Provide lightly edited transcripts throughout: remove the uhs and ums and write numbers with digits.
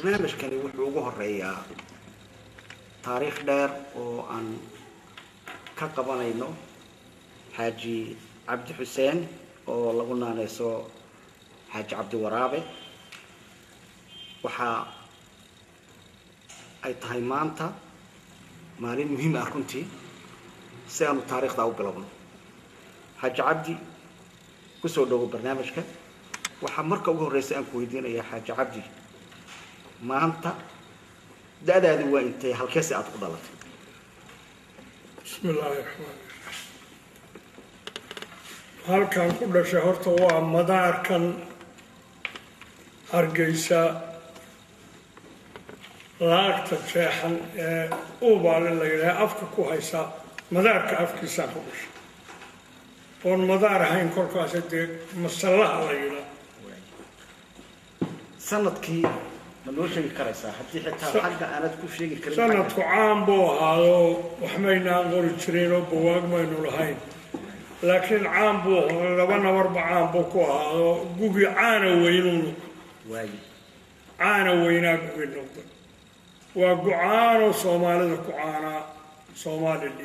barnaamijkani wuxuu ugu horeeyaa taariikh dheer oo aan ka qabanayno xaaji cabdi xuseen oo lagu naanayso xaaji cabdi waraabe waxa ay tahay maanta maalin muhiim ah runtii si aanu taariikhda u bilowno xaaji cabdi kusoo dhawo barnaamijka waxaa marka ugu horeysa aan ku weydiinayaa xaaji cabdi maanta da'daadu waa intee halkeese aad ku dhalatay bismillaahi raxmaani raxiim halkan ku dhashay horta waa madaarkan Hargeysa laagta jeexan ee ubaale la yidhaha afka ku haysa madaarka afkiisaan ku dhashay oon madaar ahayn kolkaas dee masallaha la yidhaha sanadkii ma noo sheegi karaysaa haddii xitaa xagga aanad ku sheegi karin sanadku caan buu ahaado wax maynaan qori jirin oo buwaag maynu lahayn laakiin caan buu laba nabarba caan buu ku ahaado gugi caana weynuu noqday caana weynaa gugi noqday waa gucaanoo soomaalida ku caanaa Somaliland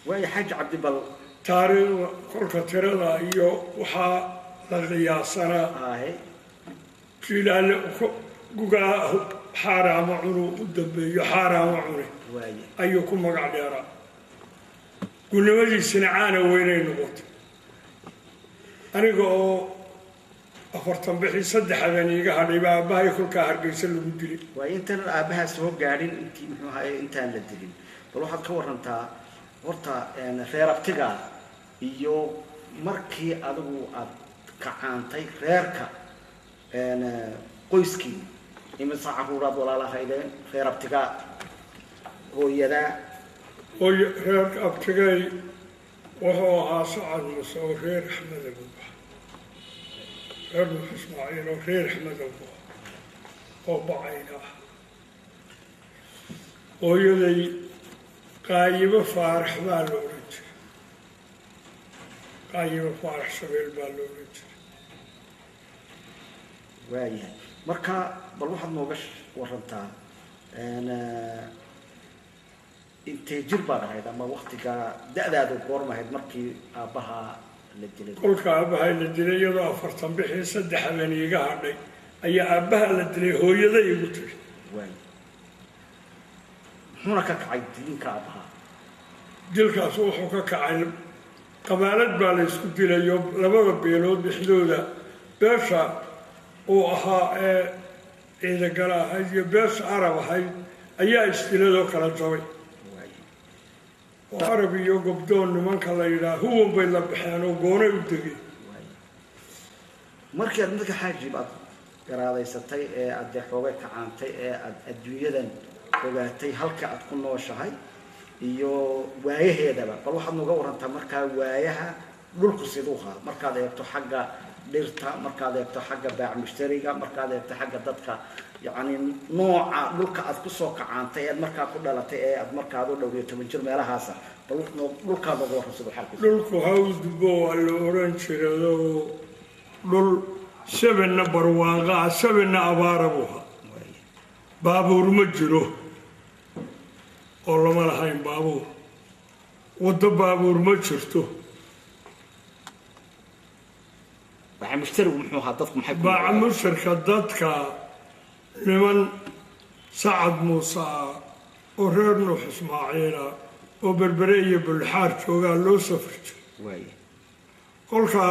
waayo xaaji cabdi bal taariikhda kolka tirada iyo waxaa la qiyaasanaa jilaale gugaa xaaraama cunuu u dambeeyo xaaraama cune ayuu ku magac dheeraa gulnimadiisina caana weynay noqotay aniga oo 40 bixii 3 habeen iga hadhay baa aabbahay kolkaa Hargeysa lagu dilay waa intaan aabbaha soo gaadhin intii muxuu ahaay intaan la dilin bal waxaad ka warantaa horta reer abtiga iyo markii adigu aad kacaantay reerka qoyskii imisa caruuraad walaalahaydeen reer abtiga hooyada reer abtigay wuxuu ahaa Sacad Muuse oo reer Axmed Abuba reer Ismaaciil oo reer Axmed Abuba oo bacayna hooyaday Qaayibo Faarax baa loo oran jiray Qaayibo Faarax Shabeel baa loo oran jiray waayahay marka bal waxaad nooga warantaa intee jir baad ahayd ama waqtiga da'daadu goormahayd markii aabbaha la dilay kolka aabbaha la dilay iyadoo 40 bixii 3 habeen iga hadhay ayaa aabbaha la dilay hooyaday igu tiri muxuuna ka kacay dilka aabbaha dilkaas wuxuu ka kacay qabaalad baa la isku dilayo labada beelood dhexdooda beesha oo ahaa ciida gala ahayd iyo beesha arab ahayd ayaa isdiladoo kala jabay oo arab iyo gobdoon nimanka la yidhaha huwan bay la baxeen oo goonay u degeen markii aad midka xaaji baad garaadaysatay ee aad xoogay kacaantay ee aad adduunyadan ogaatay halka aad ku nooshahay iyo waayaheedaba bal waxaad nooga warantaa markaa waayaha dhulku siduu ahaa markaad eegto xagga dhirta markaad eegto xagga baac mushtariga markaad eegto xagga dadka yani nooca dhulka aad ku soo kacaantay ee markaa ku dhalatay ee aad markaad u dhowyo 10 jir meelahaas bal dhulkaad ugu warrasado xalku dhulku hawdbo la oran jiray dhul 7 barwaaqa 7 abaarabuha baabuur ma jiro oo lama lahayn baabuur wada baabuur ma jirto baac mushtarigu muxuu ahaa dadku maxay baac mushtarka dadka niman Sacad Muuse oo reer Nuux Ismaaciil oo berbere iyo bulxaar joogaa loo safri jiray kolka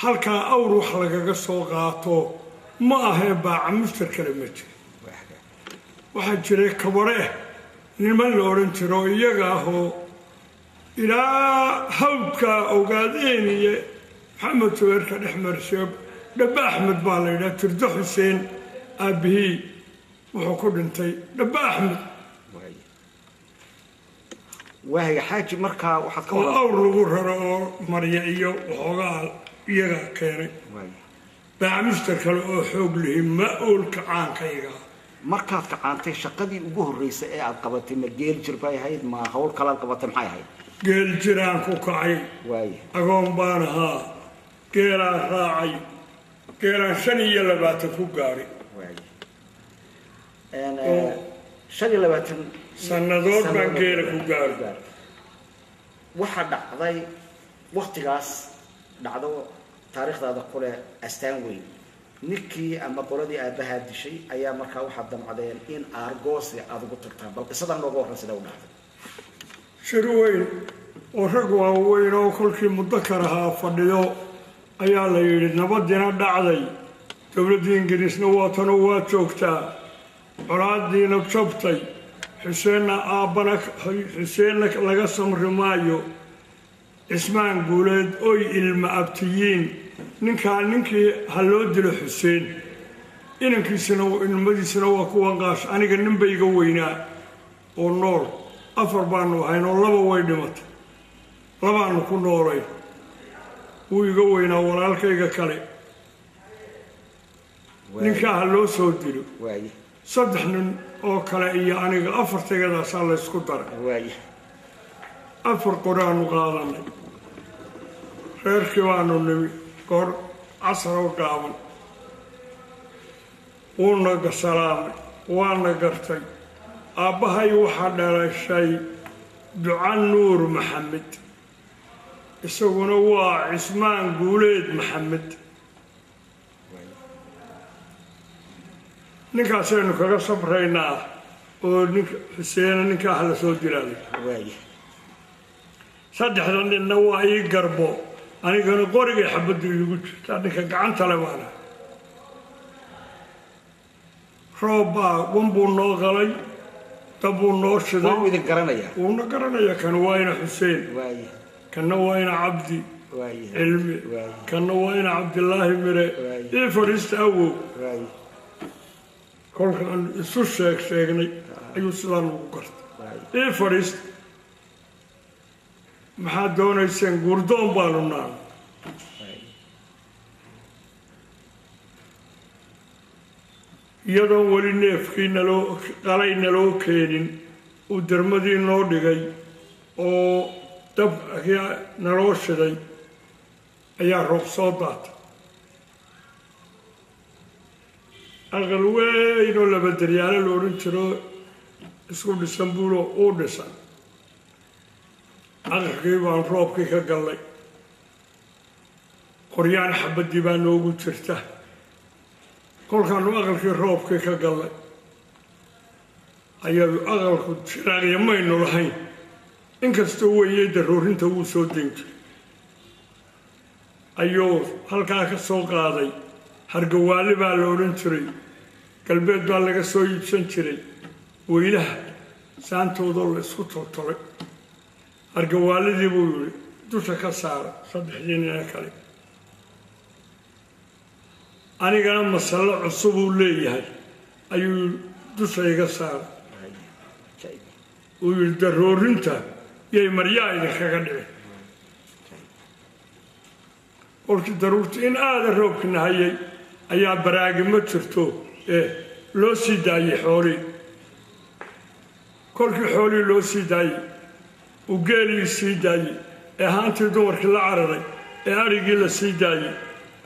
halka awr wax lagaga soo qaato ma aha baac mushtar kale ma jiro waxa jiray kabare niman la oran jiro iyaga oo ilaa hawdka ogaadeen iyo محمد سويرك الأحمر شاب دبا أحمد بالي ترد حسين أبي وحكود انتي دبا أحمد وهي حاجة مركا وحد كون أول لغورها مريعية وحوغال إيغا كيري بعمشتك الأحوق لهم ما أقول كعان كيغا مركا كعانتي شقدي وجوه الرئيس إيه عقبتي مجيل جرباي هاي ما هول كلام قبتي محاي هاي جيل جيران كوكاي أقوم بانها جيران راعي جيران شنية لباتك وقاري shan iyo labaatan sannadood baan geela ku gaaro waxaa dhacday waqtigaas dhacdo taariikhdaada kule astaan weyn ninkii ama qoladii aabbahaa dishay ayaa markaa waxaad damcadeen in aargoosi aad ugu tagtaan bal qisadan nooga horran sida u dhacday shir weyn oo rag waaweyn oo kolkii mudakar ahaa fadhiyo ayaa la yidhi nabadiina dhacday dowladdii ingiriisna waatanoo waa joogtaa colaadiina jabtay xuseenna laga samri maayo cismaan guuleed oy ilma abtiyiin ninkii ha loo dilo xuseen ilmadiisana waa kuwan qaash aniga ninba iga weynaa oo nool 4 baanu ahayn oo 2 way dhimatay 2aanu ku noolay wuu iga weynaa walaalkayga kale ninkaa ha loo soo dilo 3 nin oo kale iyo aniga 4 tagadaasaa la isku daray 4 qoraanu qaadanay reerkii baanu nimi goor casar oo gaaban wuuna salaamay waana gartay aabbahay waxaa dhalashay ducan nuur maxamed isaguna waa cismaan guuleed maxamed ninkaasaynu kaga sabraynaa oo xuseena ninkaa la soo dilaalay 3 ninna waa ii garbo anigana qorigay xabaddu iigu jirtaa ninka gacanta le baana roobbaa wanbuu noo qalay dabbuu noo shiday wuuna garanayaa kana waa ina xuseen kana waa ina cabdi cilmi kana waa ina cabdilaahi mire ii fadhiista awow kolkaan isu sheegnay ayuu sidaan ugu gartay ii fadhiista maxaad doonayseen guurdoon baanu nahay iyadoon weli neefkii qalay naloo keenin uu dermadii noo dhigay oo dabkii naloo shiday ayaa roob soo daatay aqal weynoo labadaryaalo la odhan jiro isku dhisan buuloo uu dhisan aqalkii baan roobkii ka gallay qoryaan xabaddii baa noogu jirta kolkaanu aqalkii roobkii ka gallay ayadu aqalku shiraaqya maynu lahayn inkastoo weeyey daroorinta wuu soo dayn jiray ayuu halkaa ka soo qaaday hargawaali baa la odhan jiray galbeed baa laga soo iibsan jiray weylaha saantoodoo la isku toltolay hargawaalidii buu yidhi dusha ka saara 3 nina kale anigana masallo cusub uu leeyahay ayuu dusha iga saaray uu yidhi daroorinta yay maryaa idinkaga dhicin kolkii daruurta in aada roobkina hayay ayaa baraagi ma jirto loo sii daayey xoolihii kolkii xoolihii loo sii daayey uu geelii sii daayey ee haantii dumarkii la cararay ee arigii la sii daayey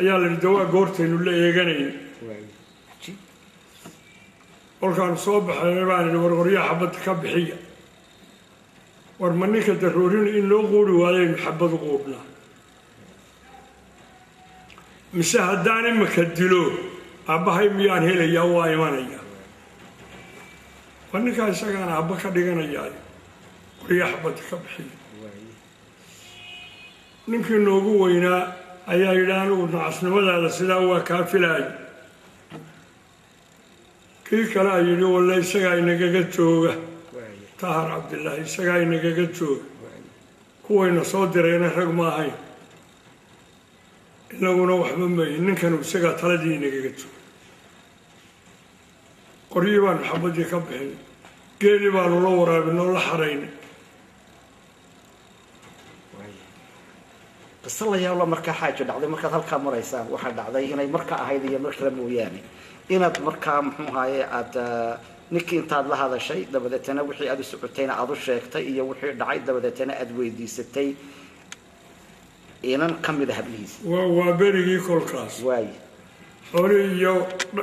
ayaa la yidhi dawaa goortaynu la eeganayna kolkaanu soo baxay baan idhi warqoryaa xabadda ka bixiya war ma ninka daroorina in loo quuri waayaynu xabad u quudhnaa mise haddaan imika dilo aabbahay miyaan helayaa waa imanayaa war ninkaa isagaana aabba ka dhiganayaayo qoryaa xabadda ka bixiya ninkii noogu weynaa ayaa yidhi anigu nacasnimadaada sidaa waa kaa filaayo kii kale a yidhi walle isagaa inagaga jooga tahar cabdilaahi isagaa inagaga jooga kuwayna soo dirayna rag ma ahayn inaguna waxba mayi ninkanu isagaa taladii inagaga jooga qoryii baanu xabaddii ka bixinay geelii baanu la waraabinoo la xaraynay qiso la yaabla markaa xaajo dhacday markaad halkaa maraysaan waxaa dhacday inay markaa ahayd iyo mar kale mooyaane inaad markaa muxuu ahaye aad ninkii intaad la hadashay dabadeetana wixii aad u socotayna aad u sheegtay iyo wixii dhacay dabadeetana aad weydiisatay inan ka mid a hablihiisa waa berigii kolkaas waaye xoolihii iyo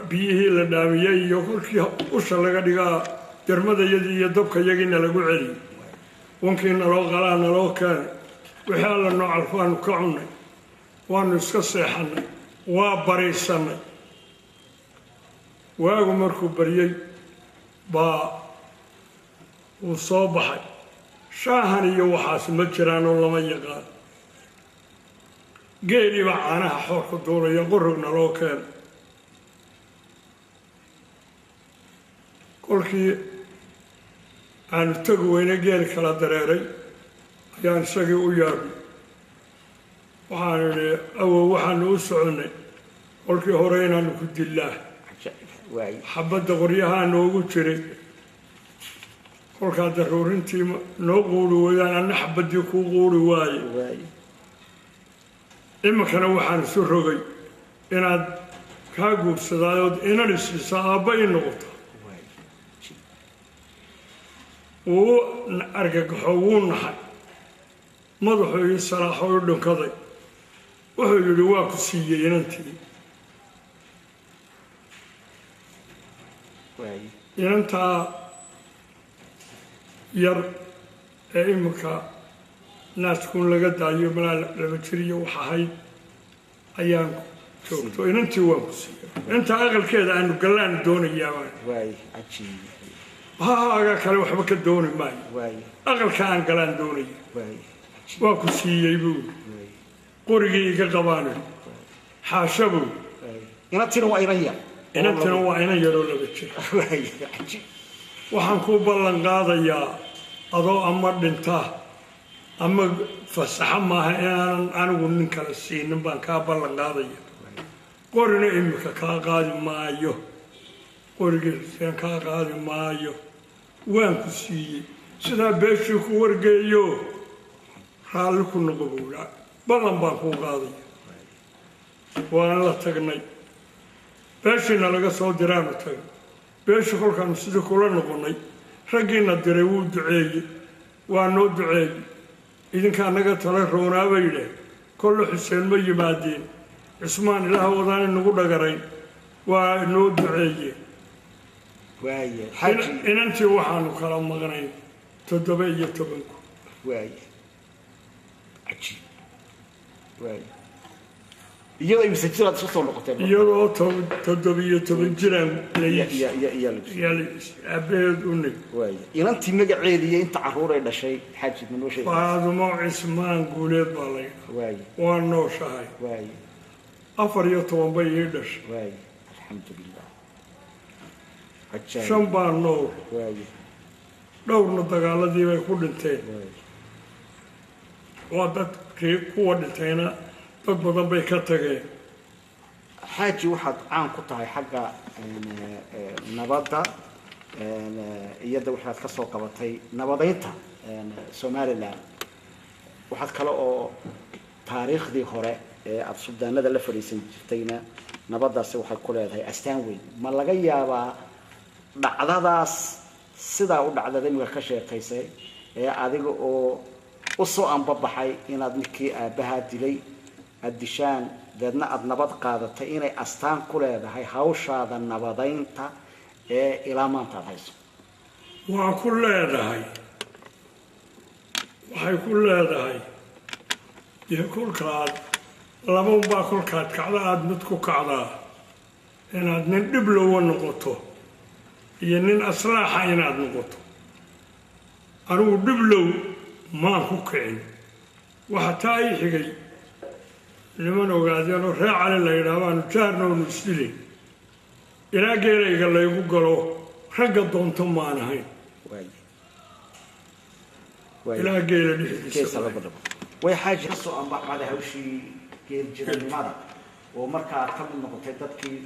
biyihii la dhaamiyey iyo kolkii usha laga dhigaa jarmadayadii iyo dabkayagiina lagu celiyey wankii naloo qalaa naloo keenay wixii alla noo calfaanu ka cunnay waanu iska seexannay waa bariisannay waagu markuu baryey baa wuu soo baxay shaahan iyo waxaas ma jiraanoo lama yaqaan geelii baa caanaha xoorka duulaya qorogna loo keenay kolkii aanu tagi weyne geel kala dareeray ayaan isagii u yaabay waxaanu idhi awow waxaanu u soconnay kolkii hore inaanu ku dillaa xabadda qoryahaa noogu jiray kolkaa daruurintii noo quuri weydaan anna xabaddii kuu quuri waaye iminkana waxaan isu rogay inaad kaa guursadaayood inan isiisa aabba ii noqoto wuu argagaxo wuu naxay madaxuu ii salaaxo ii dhunkaday wuxuu yidhi waa ku siiyey inantii inantaa yar ee iminka naaskuun laga daayo malaa laba jir iyo wax ahayd ayaan joogto inantii waan ku siiyey intaa aqalkeeda aanu gallaanu doonayaa hahaaga kale waxba ka dooni maayo aqalka aan galaan doonaya waa ku siiyey buu qorigii iga qabaanay xaasha buu inantina waa inan yar inantina waa inan yaroo laba jir waxaan kuu ballan qaadayaa adoo ama dhinta ama fasaxa maaha inaanan anigu nin kale siinin baan kaa ballan qaadaya qorina iminka kaa qaadi maayo qorigiisaan kaa qaadi maayo waan ku siiyey sidaa beeshii ku wargeeyo raalli ku noqo buulaa ballan baan kuu qaadaya waan la tagnay beeshiina laga soo diraanu tagnay beeshii kolkaanu sidii kula noqonnay raggiina diray wuu duceeyey waa noo duceeyey idinkaa naga tala roonaa bay yidhaah kolle xuseen ma yimaadeen cismaan ilaah wadaan inagu dhagarayn waa noo duceeyeen inantii waxaanu kala maqnayn 17 iyadoo imse jiraad isku soo noqotay iyadoo 17 jiraan aabaheed u nig inantii magaceedii iyo inta carruur ay dhashay xaaji ma noo sheegay faadumo cismaan guuleed baa la yidhaha waa nooshahay 14 bay ii dhashay alxamdulilah shan baa nool dhowrna dagaaladii bay ku dhinteen waa dadkii kuwa dhintayna dad badan bay ka tageen xaaji waxaad caan ku tahay xagga nabadda iyada waxaad ka soo qabatay nabadeynta Somaliland waxaad kale oo taariikhdii hore ee aad suudaanada la fadhiisan jirtayna nabaddaasi waxay ku leedahay astaan weyn ma laga yaabaa dhacdadaas sidaa u dhacdada imika ka sheekaysay ee adiga oo u soo anbabaxay inaad ninkii aabbahaa dilay addishaan deedna aad nabad qaadatay inay astaan ku leedahay hawshaada nabadeynta ee ilaa maanta aad hayso waa ku leedahay waxay ku leedahay dee kolkaad labanbaa kolkaad kacda aada mid ku kacdaa inaad nin dhib lowa noqoto iyo nin aslaaxa inaad noqoto anigu dhiblow maan ku kicin waxa taa ii xigay niman ogaadeenoo reer cali la yidhaah baanu jaarnoonu isdilin ilaa geelayga laygu galo ragga doonto maan ahayn ilaa geela dhexdiisa way xaaji ka soo anbaxday hawshii geeljiranimada oo markaa ka mid noqotay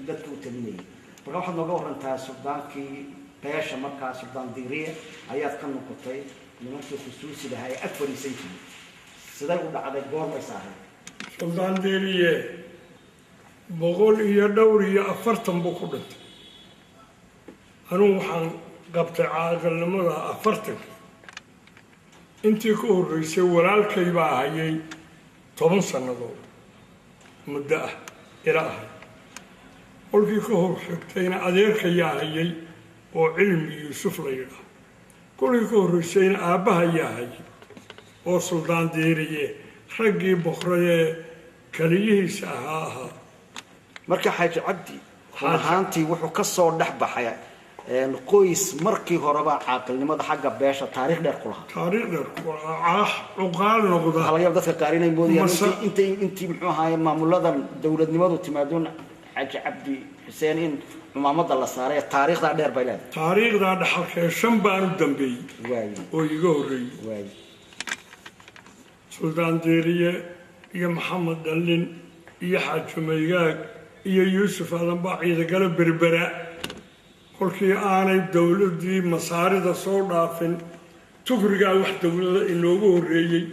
dadkii u talinayay marka waxaad nooga warantaa suldaankii beesha markaa suldaan diiriye ayaad ka noqotay nimankii xusuusidaha ee ag fadhiisan jiray siday u dhacday goormay saahay suldaan diiriye 140 buu ku dhintay anugu waxaan qabtay caaqilnimada 40 intii ka horreysay walaalkay baa hayay 10 sannadood muddo ah ila ahay kolkii ka hor xigtayna adeerka yaa hayay oo cilmi yuusuf la yidhaah kolkii ka horreysayna aabbaha yaa hayay oo suldaan diiriye raggii boqorayee kaliyihiisa ahaa marka xaaji cabdi run ahaantii wuxuu ka soo dhex baxay qoys markii horeba caaqilnimada xagga beesha taariikh dheer ku lahaa taariikh dheer ku lahaa cuqaal noqda halaya dadka qaar inay moodayaan intii muxuu ahaayeen maamuladan dowladnimadu timaadoon xaaji cabdi xuseen in xumaamada la saaray taariikhda dheer bay leedahay taariikhda dhaxalkee 5 baan u dambeeyay oo iga horreeyay suldaan diiriye iyo maxamed dallin iyo xaaji maygaag iyo yuusuf aadan baa ciidagala berbera kolkii aanay dowladdii masaarida soo dhaafin tukrigaa wax dowlada inoogu horreeyey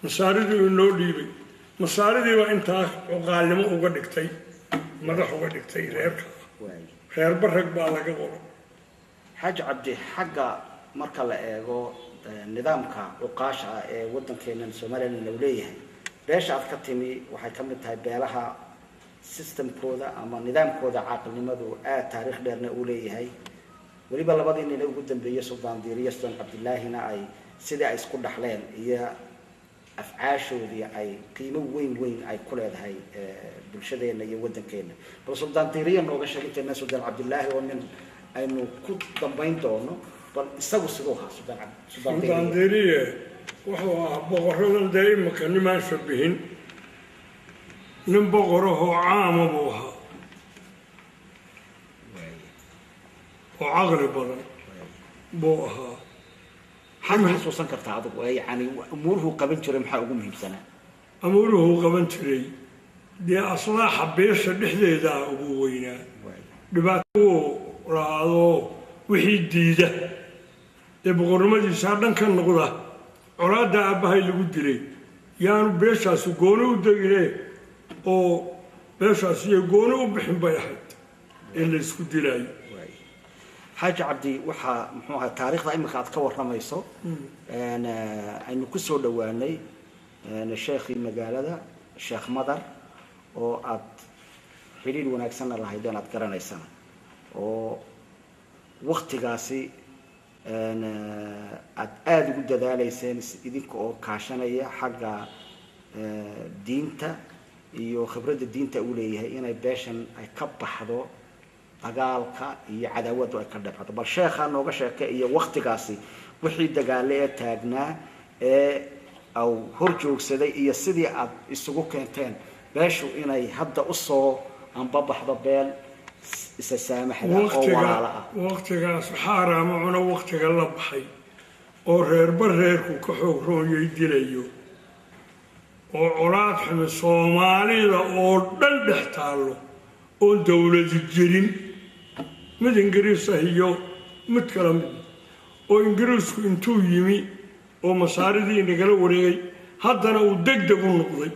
masaariduu inoo dhiibay masaaridii baa intaa cuqaalnimo uga dhigtay madax uga dhigtay reerka reerba rag baa laga qoray xaaji cabdi xagga marka la eego nidaamka cuqaasha ee waddankeena Soomaaliland uu leeyahay beesha aad ka timi waxay ka mid tahay beelaha systemkooda ama nidaamkooda caaqilnimadu aad taariikh dheerna uu leeyahay waliba labadii nin ugu dambeeyay suldaan diiriye suldaan cabdillaahina ay sidii ay isku dhaxleen iyo afcaashoodii ay qiimo weyn ay ku leedahay bulshadeena iyo waddankeena bal suldaan diiriye nooga sheegtay suldaan cabdillaahi oo nin aynu ku dambayn doono bal isagu sidoo ha suldaan diiriye wuxuu ahaa boqoradan dee imika nimaan shabihin nin boqorahoo caama buu ahaa oo caqli badan buu ahaa maxaad xasuusan kartaa adigu yani umuuruhu qaban jiray maxaa ugu muhiimsanaa umuuruhu qaban jiray dee aslaaxa beesha dhexdeeda ugu weynaa dhibaato lahaado wixii diida ee boqornimadiisa dhan ka noqda colaadda aabbahay lagu dilay yaanu beeshaasu gooni u degine oo beeshaas iyo gooni u bixin bay ahayd ee la isku dilaayo xaaji cabdi waxaa muxuu ahaa taariikhda imika aad ka warramayso aynu ku soo dhowaanay sheekhii magaalada sheekh madar oo aad xiriir wanaagsanna lahaydeen aad garanaysana oo waktigaasi aad ugu dadaalayseen idinka oo kaashanaya xagga diinta iyo khibradda diinta uu leeyahay inay beeshan ay ka baxdo dagaalka iyo cadaawadu ay ka dhexdo bal sheekha nooga sheekay iyo waqtigaasi wixii dagaale ee taagnaa ee aw hor joogsaday iyo sidii aad isugu keenteen beeshu inay hadda u soo anbabaxdo beel isa saamaxda oo walaala ah waqtigaas xaaraama una waqtiga la baxay oo reerba reerku ka xoog roonyay dilayo oo colaad xumi soomaalida oo dhan dhex taallo oo dowladi jirin mid ingiriis ah iyo mid kala mid oo ingiriisku intuu yimi oo masaaridii nagala wareegay haddana uu degdeg u noqday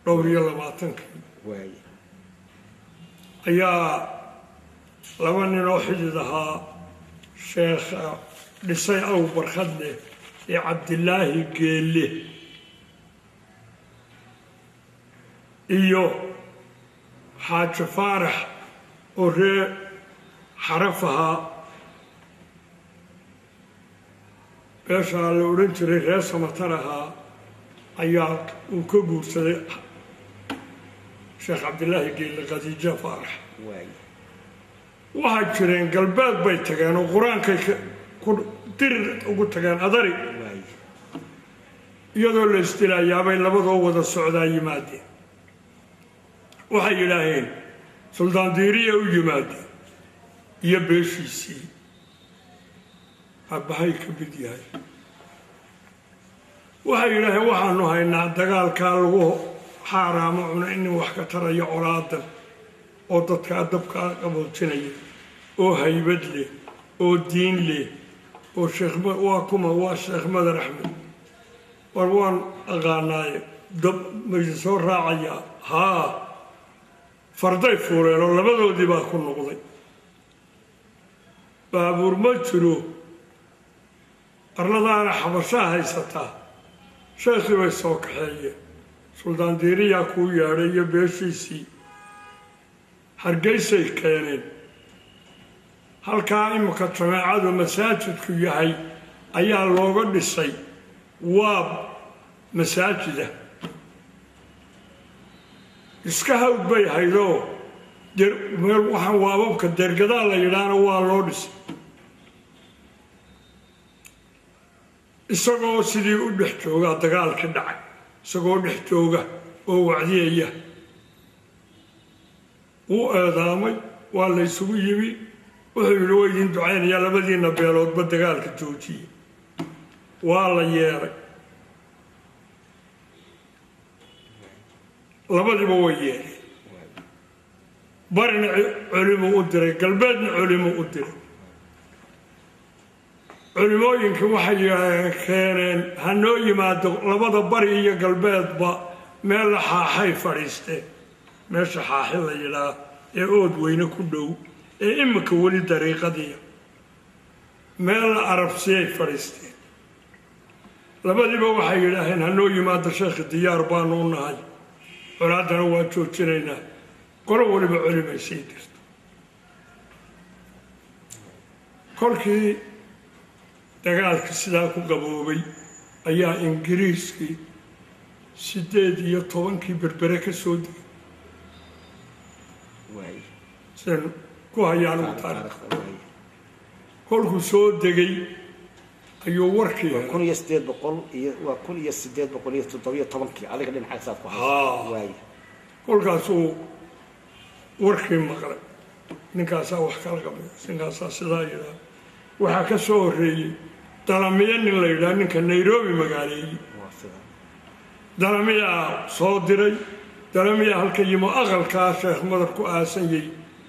22 ayaa laba nin oo xidid ahaa sheekha dhisay aw barkhadle ee cabdillaahi geelle iyo xaaji faarax oo reer xaraf ahaa beeshaa la odhan jiray reer samatar ahaa ayaa uu ka guursaday sheekh cabdillaahi geelle khadiija faarax waxaa jireen galbeed bay tageen oo qur-aankay ku dirir ugu tageen adari iyadoo la isdilaayaabay labadoo wada socdaa yimaadeen waxay yidhaaheen suldaan diiriya u yimaadeen iyo beeshiisii aabbahay ka mid yahay waxay yidhaaheen waxaanu haynaa dagaalkaa lagu xaaraamo cuna inin wax ka taraya colaadan oo dadkaa dabkaa qaboojinaya oo haybad leh oo diin leh oo waa kuma waa sheekh madar axmed war waan aqaanaaye dab maysa soo raacayaa haa farday fuuleen oo labadoodii baa ku noqday baabuur ma jiro arladaana xabashaa haysataa sheekhii bay soo kaxeeyeen suldaan diiriyaa kuu yeedhay iyo beeshiisii hargeysay keeneen halkaa imika jameecadu masaajidku yahay ayaa looga dhisay waab masaajida iska hawd bay haydoo meel waxaan waababka dergadaa la yidhaahna waa loo dhisay isagoo sidii u dhex joogaa dagaalkii dhacay isagoo dhex jooga oo wacdiyaya wuu eedaamay waa la ysugu yimi wuxuu yidhi waa idin ducaynayaa labadiina beeloodba dagaalka joojiyey waa la yeeray labadiiba way yeereen barina culimuu u diray galbeedna culimuu u diray culimooyinka waxay keeneen ha noo yimaado labada bari iyo galbeedba meel la xaaxay fadhiisteen meesha xaaxi la yidhaah ee ood weyne ku dhow ee imika weli dariiqadiya meel la arabsiyay fadhiisteen labadiiba waxay yidhaaheen ha noo yimaado sheekhi diyaar baanu u nahay colaaddana waa joojinaynaa qolo waliba culimay sii dirto kolkii dagaalkii sidaa ku gaboobay ayaa ingiriiskii 18 berbere ka soo degay sidan ku hayaan ugu taariikhda kolkuu soo degay ayuu warkii 1817 adiga dhinacaas ku hayay kolkaasuu warkii maqlay ninkaasaa wax kala qabay ninkaasaa sidaa yidhaah waxaa ka soo horreeyey dalamiya nin la yidhaah ninka nairobi magaaleeyey dalamiyaa soo diray dalamiya halka yimo aqalkaa sheekh madar ku aasanyay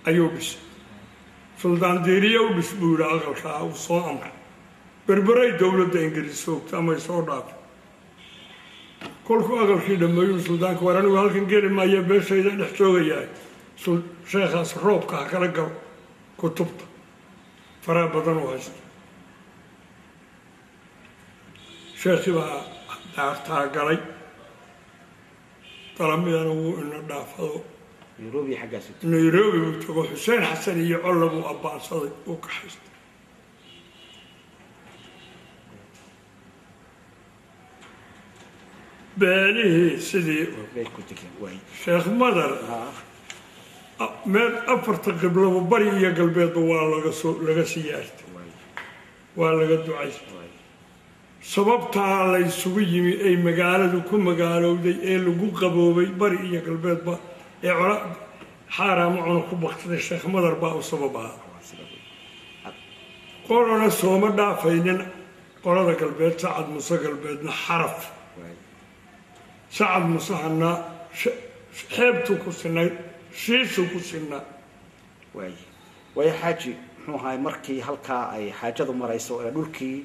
ayuu dhisay suldaan diiriye u dhis buu yidhi aqalkaa uu soo amray berberay dowladda ingiriis hoogta amay soo dhaafay kolkuu aqalkii dhammeeyuu suldaanka war anigu halkan geli maayo beeshayda dhex joogayahay sheekhaas roobka ha kala galo kutubta faraha badan u haysta sheekhii baa daartaa galay dalamidana wuu ina dhaafado nairobi buu tago xuseen xasan iyo colla buu abbaansaday uu ka haystay beelihii sidii sheekh madar meel 4 qiblaba bari iyo galbeedba waa laga siyaartay waa laga ducaystay sababtaa la isugu yimi ay magaaladu ku magaalowday ee lagu qaboobay bari iyo galbeedba ee xaaraamo cuna ku baktiday sheekh madar baa u sabab ahaa qolana sooma dhaafaynin qolada galbeed sacad muse galbeedna xaraf sacad musahana xeebtu ku sinayd shiishu ku sinaa way xaaji muxuu ahay markii halkaa ay xaajadu marayso ee dhulkii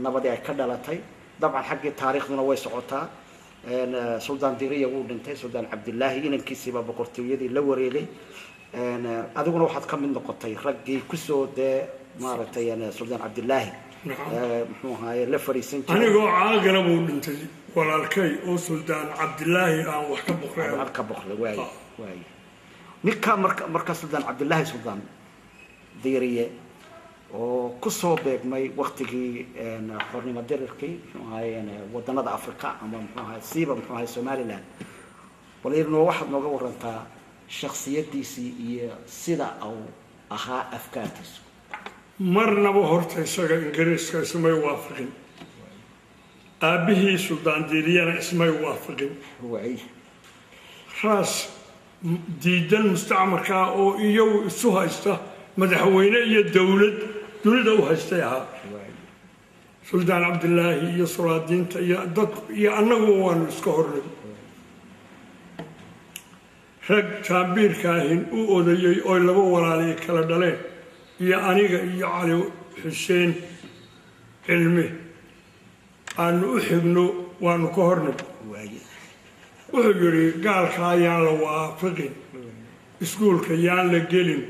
nabadii ay ka dhalatay dabcan xaggii taariikhduna way socotaa suldaan diriya wuu dhintay suldaan cabdilaahi inankiisiibaa boqortooyadii la wareegay adiguna waxaad ka mid noqotay raggii kusoo dee maaragtay suldaan cabdilaahi muxuu ahaye la fariisan jiray anigoo caagana buu dhintay walaalkay oo suldaan cabdilaahi aan wax ka boqray waay ninka marka suldaan cabdilaahi suldaan diriye oo ku soo beegmay waqtigii xornimo dirirkii muxuu ahaye wadanada afrika ama muxuu ahaye siiba muxuu ahaye somaliland waliirno waxaad nooga warantaa shakhsiyadiisii iyo sida uu ahaa afkaartiisu marnaba horta isaga ingiriiska ismay waafaqin aabihii suldaan diriyana ismay waafaqin raas diidan mustacmarkaa oo iyagu isu haysta madaxweyne iyo dowlad dunida u haystay ahaa suldaan cabdilaahi iyo sulaadiinta iyo dadku iyo annagu waanu iska hornay rag jaambiirkaahin u odayay oy laba walaalay kala dhaleen iyo aniga iyo cali xuseen cilmi aanu u xigno waanu ka hornay wuxuu yidhi gaalka ayaan la waafaqin iskuulka yaan la gelin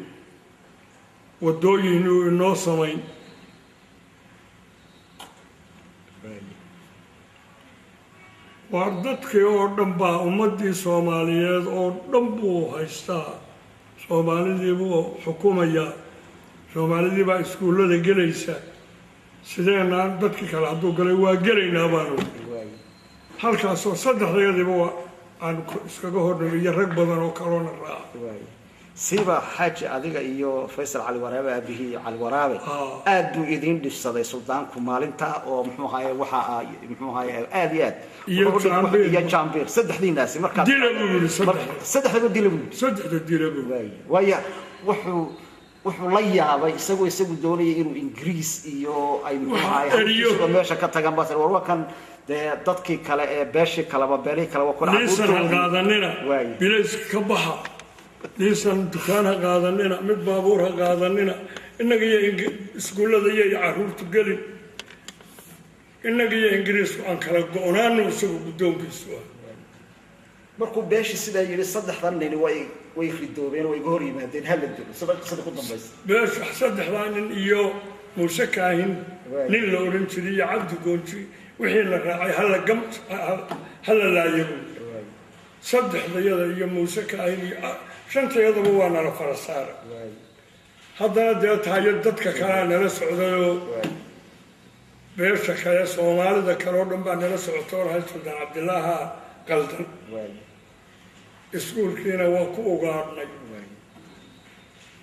waddooyinuu inoo samayn waar dadkii oo dhan baa ummaddii soomaaliyeed oo dhan buu haystaa soomaalidii buu xukumayaa soomaalidii baa iskuullada gelaysa sideenaan dadkii kale hadduu galay waa gelaynaa baanu halkaasoo saddexdayadiiba aan iskaga hornay iyo rag badan oo kaloona raaca siiba xaaji adiga iyo Faysal Cali Waraabe aabihii Cali Waraabe aad buu idin dhibsaday suldaanku maalinta oo muxuu ahaay waxa muxuu ahaay aad iyo Jambir saddexdiinaasi marka saddexda dilabu waya wuxuu la yaabay isagu doonayay inuu Ingiriis iyo ay muxuu ahaay meesha ka tagan bas war kan dadkii kale ee beeshii kaleba beelihii kaleba ku qaadanina bilays ka baxa liisan dukaan ha qaadanina mid baabuur ha qaadanina innaga iyo iskuullada iyo carruurtu gelin innaga iyo Ingiriisku aan kala go'naano isagu guddoonkiisu markuu beeshii sidaa yidhi saddexdan nin way ridoobeen way hor yimaadeen hal dib saddex ku dambaysa beesha saddexdan nin iyo Muuse Kaahin nin la oran jiray iyo Cabdi Goonji wixii la raacay hal laayo saddexdayada iyo Muuse Kaahin shantayadaba waa nala fara saara haddana dee tahay dadka kale nala socdayo beesha kale Soomaalida kale oo dhan baa nala socotay oo Sultaan Cabdillaahi qaldan iskuulkiina waa ku ogaadnay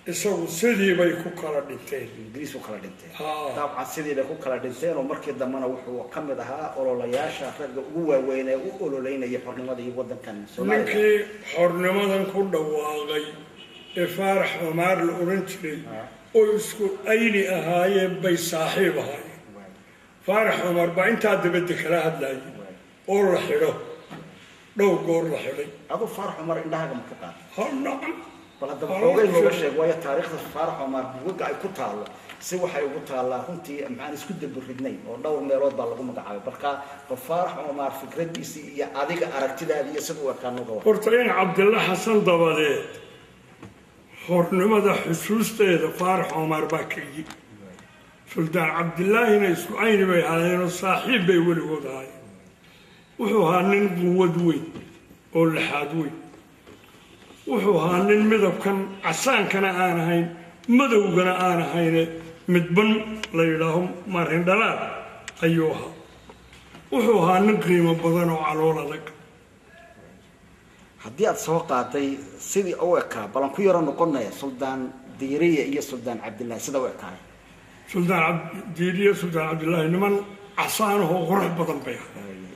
isagu sidii bay ku kala dhinteen Ingiriis ku kala dhinteen dabcan sidii bay ku kala dhinteen oo markii dambana wuxuu ka mid ahaa ololayaasha ragga ugu waaweyn ee u ololeynaya xornimada iyo wadankan Soomaaliya ninkii xornimadan ku dhawaaqay ee Faarax Cumar la oran jiray oo isku ayni ahaayeen bay saaxiib ahaayeen Faarax Cumar baa intaa dibadda kala hadlayay oo la xidho dhowr goor la xidhay adu Faarax Cumar indhaha ma ka qaad balada xoogay looga sheeg way taariikhda Faarax Cumar buuga ay ku taalo si waxay ugu taalaa runtii maxaan isku dabaridnay oo dhowr meelood baa lagu magacaabay marka Faarax Cumar fikradiisa iyo adiga aragtidaada iyo sidoo kale nooga horta in Cabdillah Xasan dabadeed xornimada xusuusteeda Faarax Cumar baa ka yimid Sultaan Cabdillaahina isku ayni bay ahaayeen saaxiib bay weligood ahaayeen wuxuu ahaa nin quwad weyn oo laxaad weyn wuxuu ahaa nin midabkan casaankana aan ahayn madowgana aan ahayn midban la yidhaaho marin dhalaal ayuu ahaa wuxuu ahaa nin qiimo badan oo calool adag haddii aad soo qaaday sidii u ekaa balan ku yaro noqonaya Suldaan Diiriye iyo Suldaan Cabdillaahi sida u ekaa Suldaan Diiriye Suldaan Cabdillaahi niman casaan oo qurux badan bay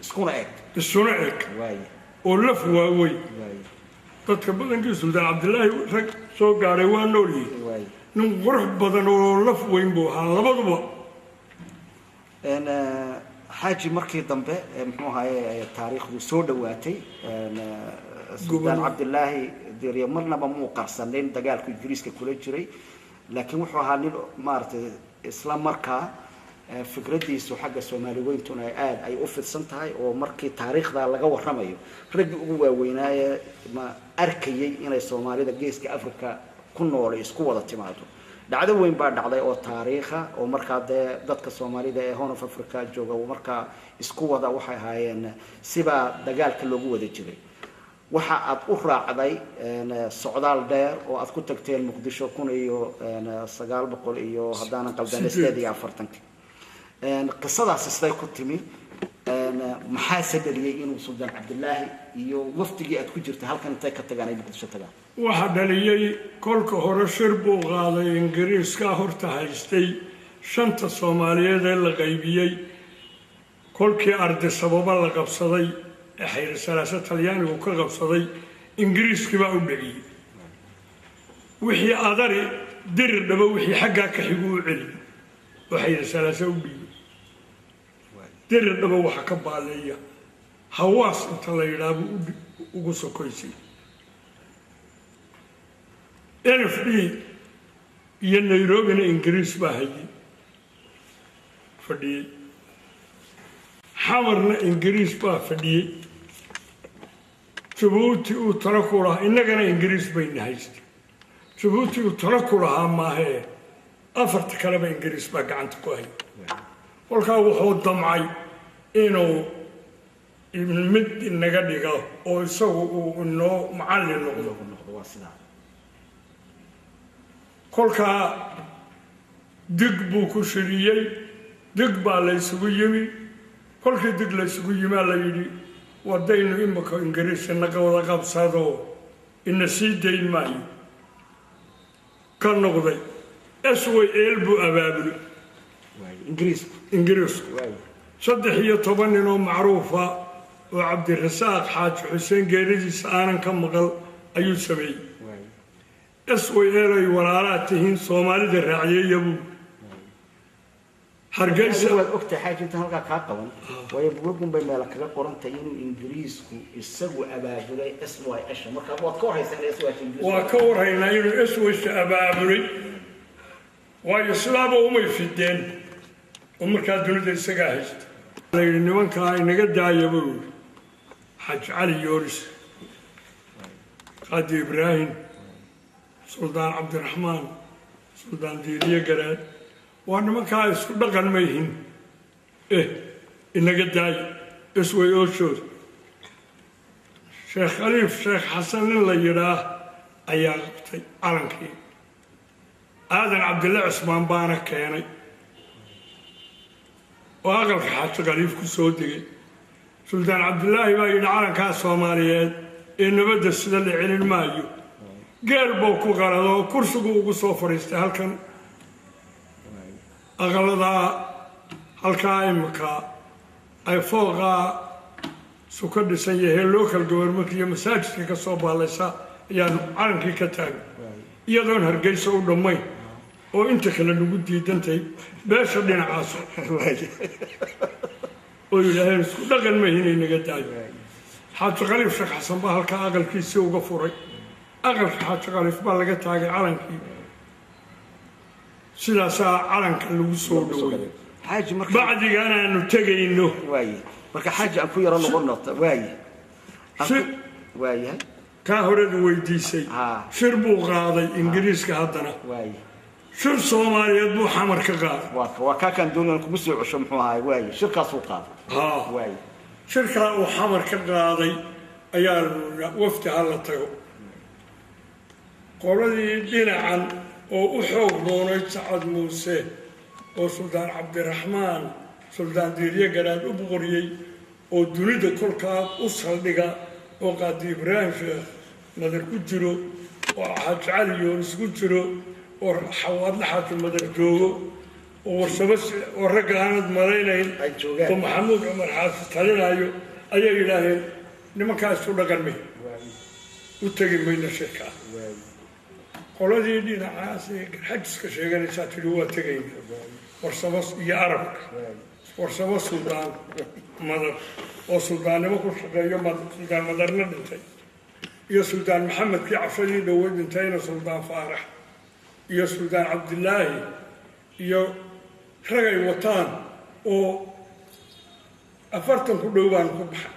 iskuna eg oo laf waaweyn dadka badankii Sultaan Cabdillaahi rag soo gaaray waa nool yihiin nin qurux badan oo laf weyn buu ahaa labaduba xaaji markii dambe muxuu ahaay taariikhdu soo dhawaatay Sultaan Cabdillaahi Diiriye marnaba muu qarsanin dagaalkii Ingiriiska kula jiray laakiin wuxuu ahaa nin maartay isla markaa fikradiisu xagga Soomaali weyntuna aad ay u fidsan tahay oo markii taariikhda laga warramayo rag ugu waaweynaaye ma arkayay inay Soomaalida geeska Afrika ku nool isku wada timaado dhacdo weyn baa dhacday oo taariikha oo markaa dadka Soomaalida ee Horn of Africa jooga oo markaa isku wada waxay ahaayeen siba dagaalka loogu wada jiray waxa aad u raacday socdaal dheer oo aad ku tagteen Muqdisho 1900 iyo haddana qaldan 48 qisadaas isday ku timi maxaa sabaliyay inuu Sultaan Cabdillaahi iyo waftigii aad ku jirtay halkan intay ka tagaan ay Muqdisho tagaan waxa dhaliyay kolka hore shir buu qaaday Ingiriiska horta haystay shanta Soomaaliyeed ee la qaybiyay kolkii Ardi Sababa la qabsaday xayr salaasa Talyaanigu ka qabsaday Ingiriiska baa u dhigay wixii adari dir dhaba wixii xagga ka xigu u celi waxay salaasa u dhigay dir dhaba waxa ka baaleeya hawaas inta la yiraahdo ugu sokoysay NFD iyo Nairobi Ingiriis baa hayay fadhiyay xamarna Ingiriis baa fadhiyay Djibouti uu tala ku lahaa innagana Ingiriis bayna haystay Djibouti uu tala ku lahaa maahe afarta kaleba Ingiriis baa gacanta ku hayay kolkaa wuxuu damcay inuu mid inaga dhigo oo isagu uu inoo macallin noqdo kolkaa dig buu ku shiriyey dig baa la ysugu yimi kolkii dig la ysugu yimaa la yidhi wadaynu imika ingiriis inaga wada qabsadoo ina sii dayn maayo ka noqday SYL buu abaabulay ingiriisku 13 nin oo macruufa oo cabdirasaaq xaaji xuseen geeridiisa aanan ka maqal ayuu sameeyey SYL ay walaalaad tihiin soomaalida raaciyayabuu hargeysa waad ogtahay xaaji inta halkaa kaa qaban waayo buugun bay meel kaga qorantay inuu ingiriisku isagu abaabulay SYL marka waad ka warhaysaan SYL waa ka warhaynaa inuu SYL abaabulay waayo sidaaba umay fideen oo markaa dunida isagaa haysta la yidhi nimankaa inaga daaya buu yidhi xaj cali yooris qaadi ibraahim suldaan cabdiraxmaan suldaan diiriye garaad waa nimankaa isku dhaqan ma yihin inaga daaya SYL sheekh khaliif sheekh xasan nin la yidhaah ayaa qabtay calankii aadan cabdille cismaan baana keenay oo aqalka xaaji khaliif ku soo degay suldaan cabdilaahi baa yidhi calankaa soomaaliyeed ee nabadda sida la celin maayo geel buu ku qalado oo kursigu ugu soo fadhiistay halkan aqaladaa halkaa imika ay fooqaa suka dhisan yahay local government iyo masaajidka ka soo baalaysa ayaanu calankii ka taagay iyadoon hargeysa u dhammayn oo inta kale nagu diidantahay beesha dhinacaas oo yidhaaheen isku dhaqan mahin inaga daayo xaaji khaliif sheekh xasan baa halkaa aqalkiisii uga furay aqalka xaaji khaliif baa laga taagay calankii sidaasaa calanka lagu soo dhoway bacdigan aanu tegayno marka xaaji aan ku yaro noqon noqta waayahay kaa horeed weydiisay shir buu qaaday ingiriiska haddana shir soomaaliyeed buu xamar ka qaaday waa kaakaan doonayaan kugu soo cesho muxuu ahaay waaye shirkaasuu qaaday shirkaa uu xamar ka qaaday ayaa wafdi ha la tago qoladii dhinacan oo u xoog doonay sacad muuse oo suldaan cabdiraxmaan suldaan diiriye garaad u boqoriyey oo dunida kolkaa u saldhiga oo qaadi ibraahim sheekh madar ku jiro oo xaaji cali yoonis ku jiro oo xawaadla xaaji madar joogo oo warsamo oo ragga aanad malaynayn oo maxamuud cumar xaasi talinayo ayay yidhaaheen nimankaas u dhaqan may u tegi mayna shirkaa qoladii dhinacaas ee garxajiska sheeganaysaa tidhi waa tegayna warsamo iyo arabka warsamo suldaan madar oo suldaannimo ku shaqeeyo suldaan madarna dhintay iyo suldaan maxamedkii cafadii dhowey dhintayna suldaan faarax iyo suldaan cabdilaahi iyo ragay wataan oo 40 ku dhow baan ku baxay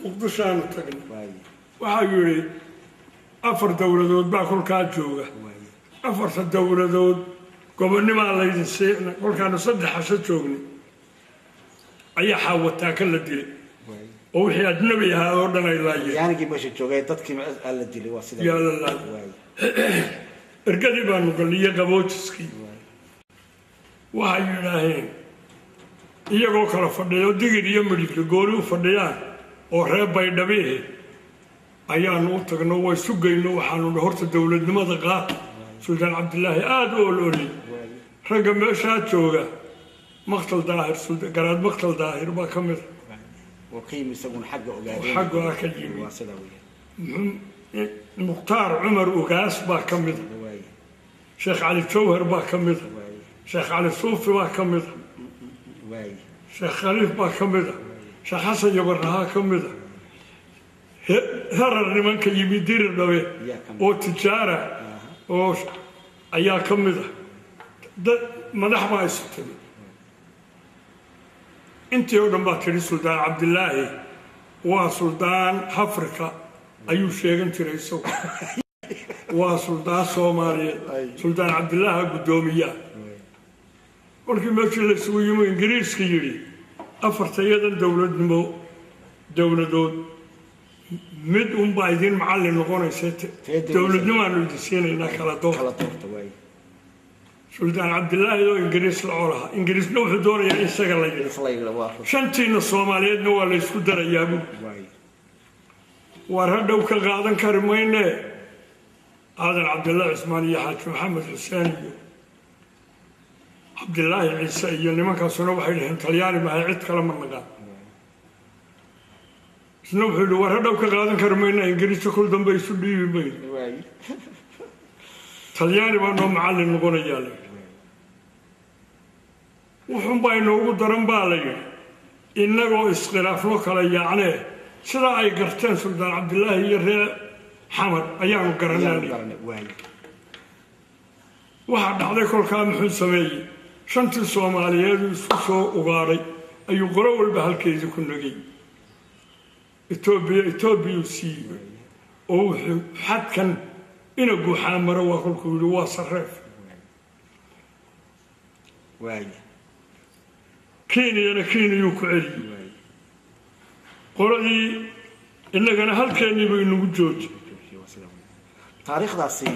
muqdishaanu tagnay waxaa yidhi 4 dowladood baa kolkaa jooga 4 dowladood gobonnimaa laydin siina kolkaanu 3 xasho joognay ayaa xaawataa ka la dilay oo wixii ajnabi ahaa oo dhan ay laayeen yaanigii meesha joogay dadkii la dilay waa sida yaa la ergadii baanu galiyay qaboojiskii waxay yidhaaheen iyagoo kala fadhiyo digir iyo midhigla gooni u fadhiyaan oo reer baydhabiihe ayaanu u tagno way sugayno waxaanu horta dowladnimada qaata suldaan cabdilaahi aada u ololay ragga meeshaa jooga maqtal daahir garaad maqtal daahir baa ka mid وقيم يسوون حقه وقاعدين حقه أكيد مختار عمر وقاس با كمد شيخ علي الجوهر با كمد شيخ علي الصوفي با كمد شيخ خليف با كمد شيخ حسن يبرها كمد هرر لمن كي يدير البوي او تجاره او ايا كمد مدح ما يستمر انت يوم باكر سلطان عبد الله وسلطان افريقيا ايو شيغان جيري سو وسلطان صومالي سلطان عبد الله قدوميه markii meeshii la isugu yimi ingiriiska yidhi 4 dowladnimo dowladood mid unbaa idin macallin noqonaysa dowladnimaanu idin siinaynaa kala doorta waay suldaan cabdilaahi oo ingiriis la colaha ingiriisna wuxuu doonayaa in isaga la yidhi shantiina soomaaliyeedna waa la isku darayaa buu war hadhow ka qaadan kari mayne aadan cabdilaahi cismaan iyo xaaji maxamed xuseen iyo cabdilaahi ciise iyo nimankaasuna waxay dhaheen talyaani maahay cid kale ma naqaan isna wuxuu yidhi war hadhow ka qaadan kari mayne ingiriiska kol dambe isu dhiibi mayno talyaani baa noo macallin noqonayaa la yidhi wuxuunbaa inoogu daran baa la yidhi innagoo iskhilaafno kala yaacnee sidaa ay garteen suldaan cabdilaahi iyo reer xamar ayaanu garanaan waxaa dhacday kolkaa muxuu sameeyey shantii soomaaliyeedu isku soo ugaadhay ayuu qolo walba halkeedii ku nagay etoobiyuu siiyey oo wuxuu xadkan ina guuxaa maro waa kolkuu yidhi waa sareef kenyana kenyuu ku celiyey qoladii innagana halkeenniiba inagu jooji taariikhdaasi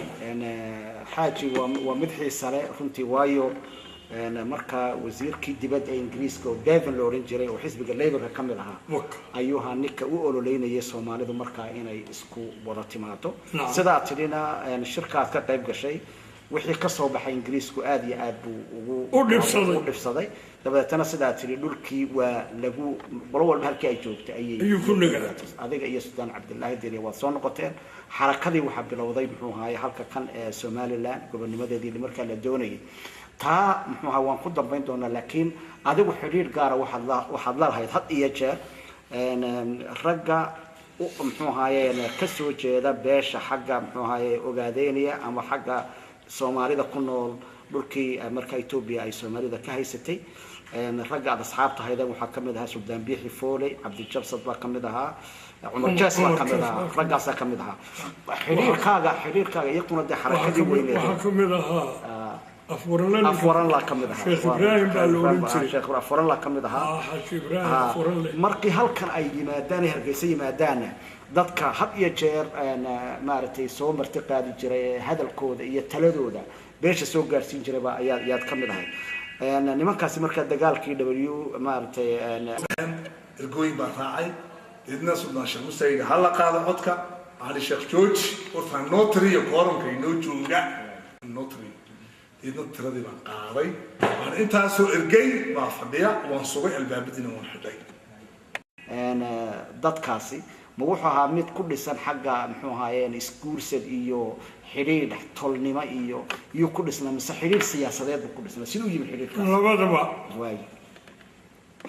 xaaji waa mid xiisa leh runtii waayo markaa wasiirkii dibadda ee ingiriiska oo Devon la oran jiray oo xisbiga Labourka ka mid ahaa ayuu ahaa ninka u ololeynayay Soomaalidu markaa inay isku wada timaado sidaa tidina shirkaad ka qayb gashay wixii ka soo baxay ingiriisku aad iyo aad buu ugu dhibsaday dabeetana sidaa tiri dhulkii waa lagu qolo walba halkii ay joogtay ayay ku nagaatay adiga iyo Suldaan Cabdilaahi Diri waa soo noqoteen xarakadii waxa bilowday muxuu ahaa halka kan ee Somaliland gobonnimadeedii markaa la doonayay taa muxuu ahaa waan ku dambeyn doonaa laakiin adigu xiriir gaar ah waxaad lahayd had iyo jeer ragga muxuu ahaa ka soo jeeda beesha xagga muxuu ahaa ogaadeynaya ama xagga Soomaalida ku nool dhulkii markaa Ethiopia ay Soomaalida ka haysatay ragga asxaabta haydan waxa kamid ahaa Suldaan Biixi Foole Cabdi Jabsad baa kamid ahaa Umar Jaas baa kamid ahaa raggaas kamid ahaa xiriirkaaga iyaguna de xarakadii weyneed waxa kamid ahaa أفوران لا كمدها شيخ إبراهيم بالورنتي شيخ أفوران لا كمدها شيخ إبراهيم أفوران مرقي هل كان أي ماداني هرقيسي مادانا ضدك حد يجير أنا مارتي سو مرتقى جري هذا الكود يتلذو ده بيش سوق جالسين جري بقى ياد كمدها أنا نما كاسي مركز دجال كي دبليو مارتي أنا الجوي بفاعي إدنا صدنا شو سيد هلا قاعد عدك على شيخ جوج وفن نوتري يقارن كي نوجونجا نوتري إذا تردي بان قاضي وأنا أنت سو إرجع وافضيا وانصوي البابدين ونحجي أنا ضد كاسي موحها ميت كل سنة حاجة محوها يعني سكورسد إيو حرير طلني ما إيو كل سنة مس حرير سياسات بكل سنة شنو يجيب حرير كاسي؟ لا بعد ما واي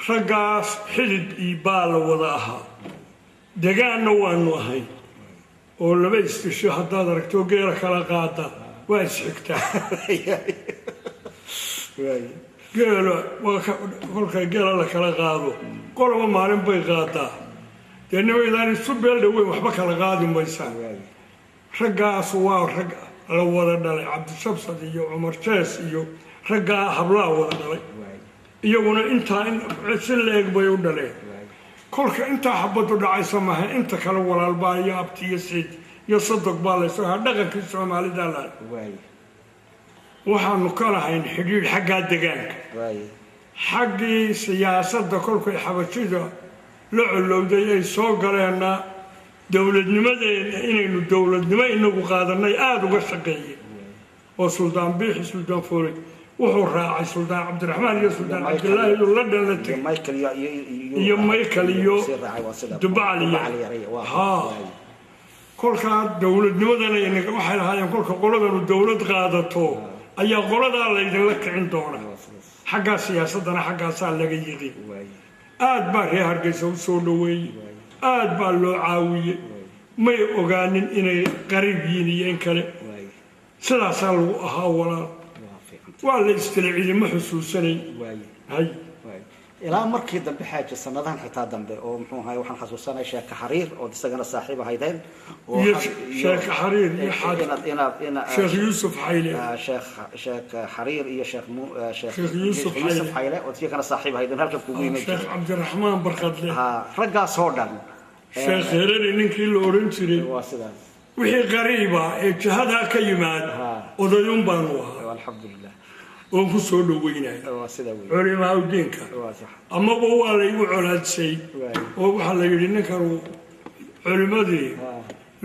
رجاس حرير إيبال وضعها دجان نوان وهاي ولا بيستشهد هذا ركتو غير كلا قاعدة واسحكتا قالوا كل قال لك لا قادو قالوا ما لهم بيقادا لانه اذا السبيل دوي وحبا كلا قادو ما يسان رجا سوا رجا لو ودا عبد الشمسد iyo Umar Jaas iyo raga habla wada dhalay iyaguna inta in cidin leeg bay u dhaleen kolka inta xabadu dhacaysa ma inta kala walaalba iyo abtiyesid iyo sadaq baalayso dhaqanka Soomaalida la waxaanu ka lahayn xiriir xagga deegaanka xaggii siyaasadda kolkay xabashida la culowday ay soo galeen dawladnimadeena inaynu dawladnimo inagu qaadanay aad uga shaqeeyay oo Suldaan Biixi Suldaan Foole wuxuu raacay Suldaan Cabdiraxmaan iyo Suldaan Cabdilaahi iyo la dhalatay Michael iyo Dubaaliya kolka dawladnimadana inaga waxay lahaayeen kolka qoladanu dawlad qaadato ayaa qolada la idin la kicin doona xagga siyaasadana xaggaas laga yiri aad baa reer Hargeysa u soo dhaweeyay aad baa loo caawiyay may ogaanin inay qariib yihiin kale sidaas lagu ahaa walaal waa la istilciiday ma xusuusanay hay ilaa markii dambe xaaja sanadahan xitaa dambe oo muxuu ahaa waxaan xasuusanay Sheekh Xariir oo isagana saaxiib ahaydeen oo Sheekh Xariir iyo Sheekh Yuusuf Xayle Sheekh Xariir iyo Sheekh Yuusuf Xayle oo isagana saaxiib ahaydeen halka kugu yimid Sheekh Cabdiraxmaan Barkadle raggaas oo dhan sheekh herari ninkii la oran jiray waa sidaas wixii qariiba ee jihada ka yimaad odayun baan u ahaa alxamdulilah oo ku soo dhaweynay waa sida weey culimaa diinka waa sax ama waa la igu colaadsay oo waxa la yiri ninkan culimadii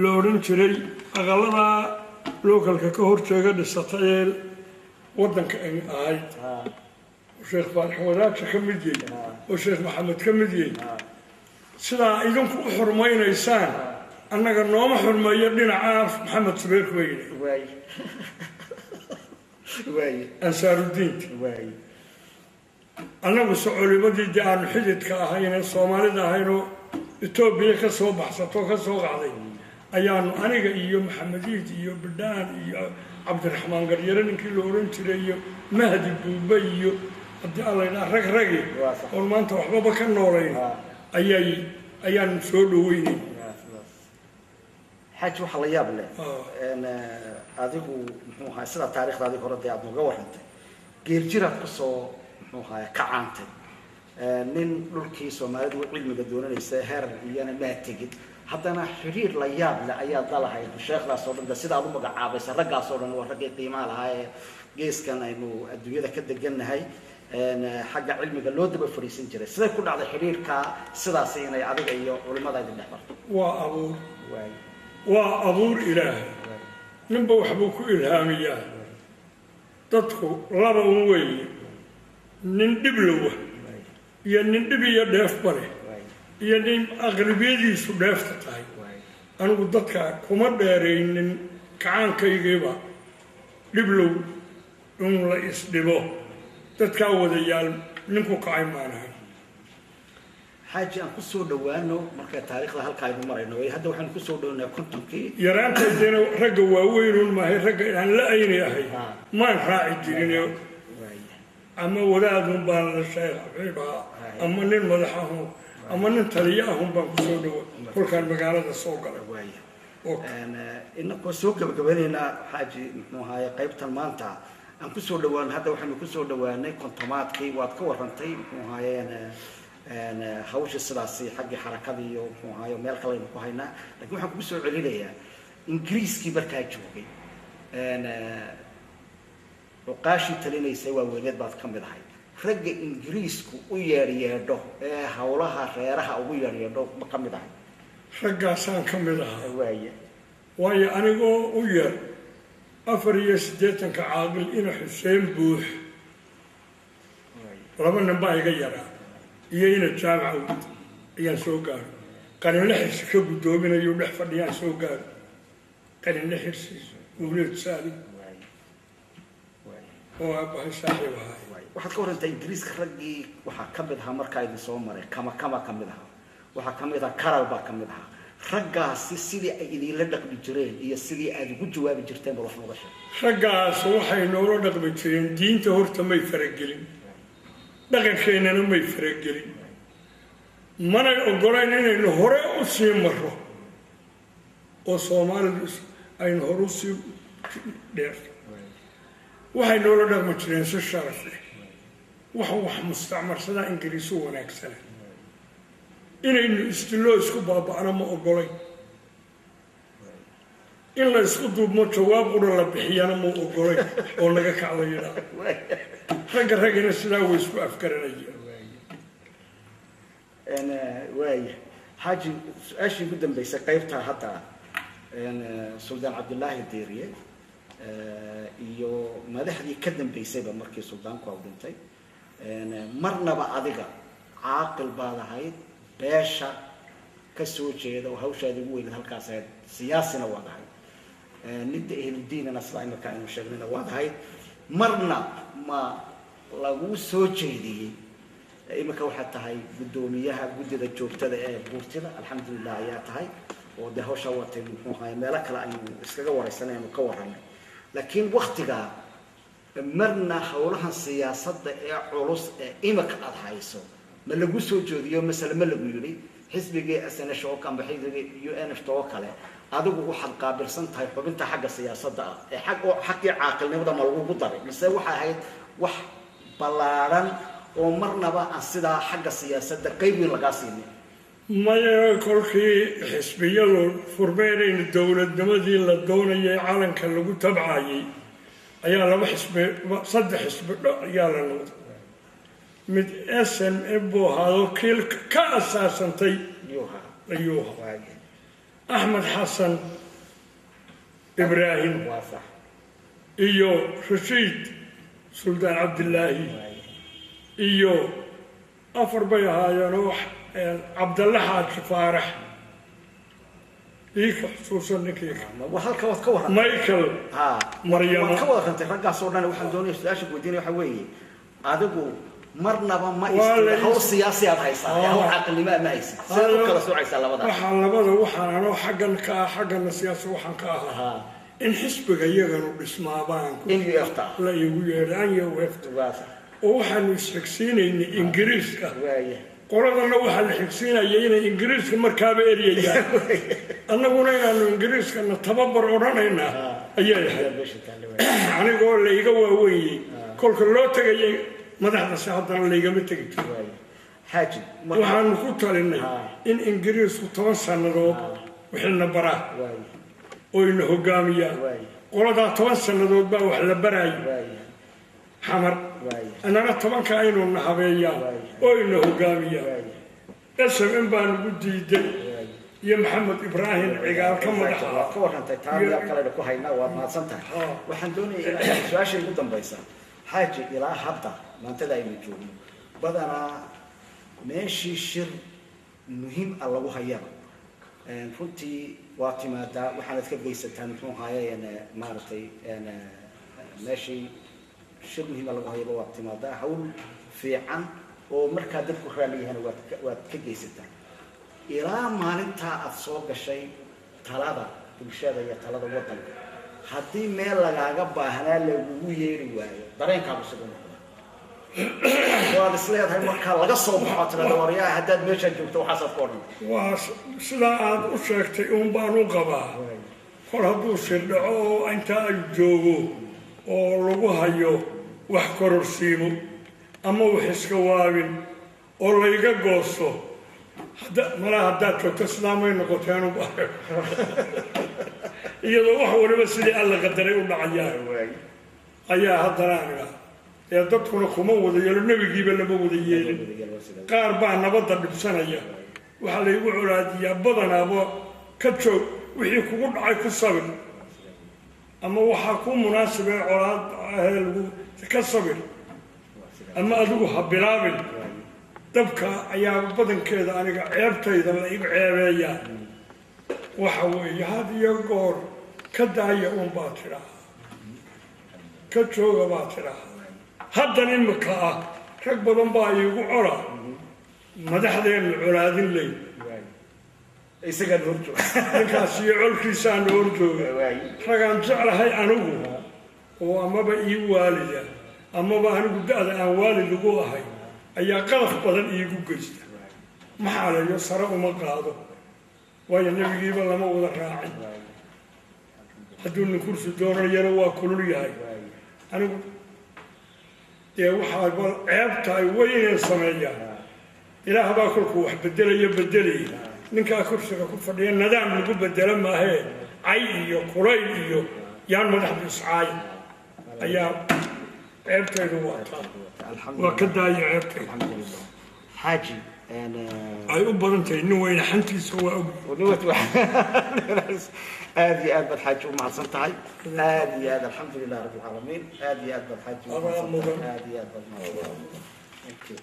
la oran jiray aqalada localka ka horjeega dhisatay wadanka ay ahayd sheekh faarax wadaad ka mid yahay oo sheekh maxamed ka mid yahay sidaa idinku u xurmaynaysaan annaga nooma xurmeeyo dhinaca maxamed subeer weyne waay ansaarudiin waay annagu culimadii dee aanu xididka ahayn ee soomaalida ahaynoo etoobiya ka soo baxsato ka soo qacday ayaanu aniga iyo maxamediid iyo bidhaan iyo cabdiraxmaan garyare ninkii la oran jiray iyo mahdi buuba iyo haddii alla yidhaha rag ragi oon maanta waxbaba ka noolayn ayaanu soo dhaweynay xaj waxa la yaab leh adigu muxuu ahaa sida taariikhdaadii hore dee aad nooga warrantay geerjiraad kusoo muxuu ahaa ka caantay nin dhulkii soomaalidu cilmiga doonanaysa heer iyana maa tegin haddana xiriir la yaab leh ayaad lalahayd sheekhdaas oo dhan sida aad u magacaabaysa raggaas oo dhan waa raggii qiimaha lahaa ee geeskan aynu adduunyada ka degannahay xagga cilmiga loo daba fariisan jiray siday ku dhacday xiriirka sidaas inay adiga iyo culimada idin dhex marto waa abuur ilaahay ninba waxbuu ku ilhaamiyaa dadku laba un weeye nin dhib lowa iyo nin dhib iyo dheefba leh iyo nin aqribiyadiisu dheefta tahay anigu dadka kuma dheeraynin kacaankaygiiba dhiblow in la isdhibo dadkaa wadayaal ninku kacay maanahay xaaji aan kusoo dhawaano marka taariikhda halka aynu marayno hadda waxaan kusoo dhawaanaa kontonkii yaraantaydina ragga waaweynun maahay ragga aan la ayni ahay maan raaci jirin ama wadaadun baan la sheegaa ama nin madax ahun ama nin taliya ahun baan kusoo dhawa kolkaan magaalada soo galay inakoo soo gabagabanaynaa xaaji muxuu ahaaye qaybtan maanta aan kusoo dhawaan hadda waxaynu kusoo dhawaanay kontomaadkii waad ka warrantay muxuu ahaayeen hawsha sidaasi xaggii xarakadii iyo muxuu ahaayo meel kale aynu ku haynaa lakiin waxaan kugu soo celinayaa ingiriiskii markaa joogay cuqaashii talinaysay waaweyneed baad ka mid ahay ragga ingiriisku u yeedhyeedho ee hawlaha reeraha ugu yeedhyeedho ma ka mid ahay raggaasaan ka mid ahaa waayo anigoo u yar 84 caaqil ina xuseen buux laba nin baa iga yaraa iyo ina jaamaca ayaan soo gaaro qalinla xirsi ka guddoominayo dhex fadhiyaan soo gaaro qalinla xirsi wulid saalim oo abahay saaxiib ahaa waxaad ka warrantaa ingiriiska raggii waxaa ka mid ahaa markaa idin soo maray kama ka mid ahaa waxaa ka mid ahaa karal baa ka mid ahaa raggaasi sidii ay idinla dhaqmi jireen iyo sidii aad ugu jawaabi jirteen bal wax nooga sheeg raggaas waxay noola dhaqmi jireen diinta horta may faragelin dhaqankeennana may faragelin manay ogolayn inaynu hore u sii marro oo soomaalidu aynu hore u sii dheerto waxay noola dhaqmi jireen si sharaf leh wax mustacmarsadaa ingiriisu wanaagsana inaynu istiloo isku baaba'no ma ogolayn in la isku duubmo jawaab qura la bixiyana ma ogolayn oo naga kacla yidhaah raggina sidaa way isku afgaranayeen waaya xaaji su-aashii ugu dambeysay qaybtaa hadda suldaan cabdillaahi deeriye iyo madaxdii ka dambeysayba markii suldaanku aw dhintay marnaba adiga caaqil baad ahayd beesha ka soo jeeda oo hawshaada ugu weynad halkaas ahayd siyaasina waad ahayd ninda ehludiinana sidaa imarka aynu sheegnayna waad ahayd marna ma lagu soo jeediyey iminka waxaad tahay guddoomiyaha guddida joogtada ee buurtida alxamdulilah ayaa tahay oo dee hawshaa watay muxuu ahaay meelo kale aynu iskaga waraysanay aynu ka warranay laakiin waktigaa marna howlahan siyaasadda ee culus ee iminka aada hayso ma lagu soo jeediyo masale ma lagu yidhi xisbigii SNH oo kan xisbigii UNF oo kale adigu waxaad qaabilsan tahay xubinta xagga siyaasadda ah ee xaqii caaqilnimada ma lagu daray mise waxa ahayd wax ballaaran oo marnaba aan sidaa xagga siyaasadda qayb weyn laga siinin maya kolkii xisbiyadu furmeerayna dowladnimadii la doonayay calanka lagu tabcayay ayaa laba xisbi saddex xisbi ayaa la noqday mid SNM buu ahaado kiilka ka asaasantay ayuuha Axmed Xasan Ibraahim iyo Rashiid Suldaan Cabdillaahi iyo afar bay ahaayeen oo Cabdalle Xaaji Faarax إيك خصوصا نكيك وهالك وتكوها مايكل مريم وتكوها كنت رجع صورنا وحن دوني سلاش وديني وحوي عادقو مرنا ما يصير هو السياسي هذا يصير هو عقل ما يصير سير كلا سوعي سلا بدا وحن لبدا وحن أنا حقا السياسة وحن كاها إن حسب جيجانو بسمع بانك إن يفتح لا يويران يوفتح وحن يسكسين إن إنجليز كا قرضنا waxaa la xigsiinayay inay Ingiriiska markaaba eriyayaan annaguna inaanu Ingiriiska tababar oranayna ayay anigoo la iga waaweeyay kolka loo tagay madaxda saxaadana la iga ma tagi jiray xaaji waxaan ku talinay in Ingiriisku 10 sanadood wixina bara oo ina hogaamiya qolada 10 sanadood baa wax la baraay xamar أنا طبعا كأنه نحبيا أو إنه قاميا اسم بان بدي يا محمد إبراهيم عقال كم رحلة كورها أنت تعال يا كلا لكو هينا وما صنتها وحندوني إلى سواشي جدا بيسا حاجة إلى حبة ما أنت دايما تقول بدنا ماشي شر مهم الله وهيا فنتي واتما دا وحنا تكبر بيسا تانتون هاي أنا مارتي أنا ماشي شر مهم الله وهيا واتما دا حول في عن ومركز دكتور خالي هنا واتكبر ستة إلى ما ننتهى الصوت الشيء ثلاثة بالشهادة هي ثلاثة وطن حتى ما لقى بهنا لويه رواية درين كابو سكون وهذا سليط هاي مركز لقى الصوت حاطنا دوريا حداد مش هنجوبته حسب قرن وسلاعات وشكت يوم بانو قبا كل هذا سلعو أنت الجو ولقوها يو وحكر السيمو أما وحس كوابين ولا يقصو هذا ما هذا تسلمين قتانو بحر يلا وحول بس اللي الله قدر يقول عياه عياه هذا يا دكتور كمود يا النبي جيب النبي وديين قاربا نبض بسنة وحلا يقول يا بدنا أبو كتشو وحي كقول عيك الصبر أما وحكون مناسبة على هذا كالصبر أما أدوه بلابل تبكى أيام بدن كذا أنا عيبت إذا ما عيبيا وحوي هذه يقول كذا يوم باطرة كتشوغ باطرة هذا المكان ركب ضمبا يقول عرا مدحدين العرادين لي يسقى الورجو كاسي علكي سان الورجو ركان جعل هاي أنوه وأما بقي والدي أما بأنا قد أنا والد لقوه هاي أي قلق بدن إيجو جست ما حاله يسرع وما قاده ويا النبي يبى لما وضع راعي هدول الكرسي دور يروى كل ياي أنا يا وحال عيبتاي وين الصمية إلى هذا كل واحد بدل يبدلي نكا كرسي كفر الندام نقول بدل ما هي عيو كريو يعني ما نحب يسعى أيام عيبتاي وكذا عيبتاي الحمد لله حاجي أنا أيوب بدنتي إنه وين حنتي سوا أبي ونوت هذه أدب الحاج ومع صنتهاي هذه هذا الحمد لله رب العالمين هذه أدب الحاج ومع صنتهاي هذه أدب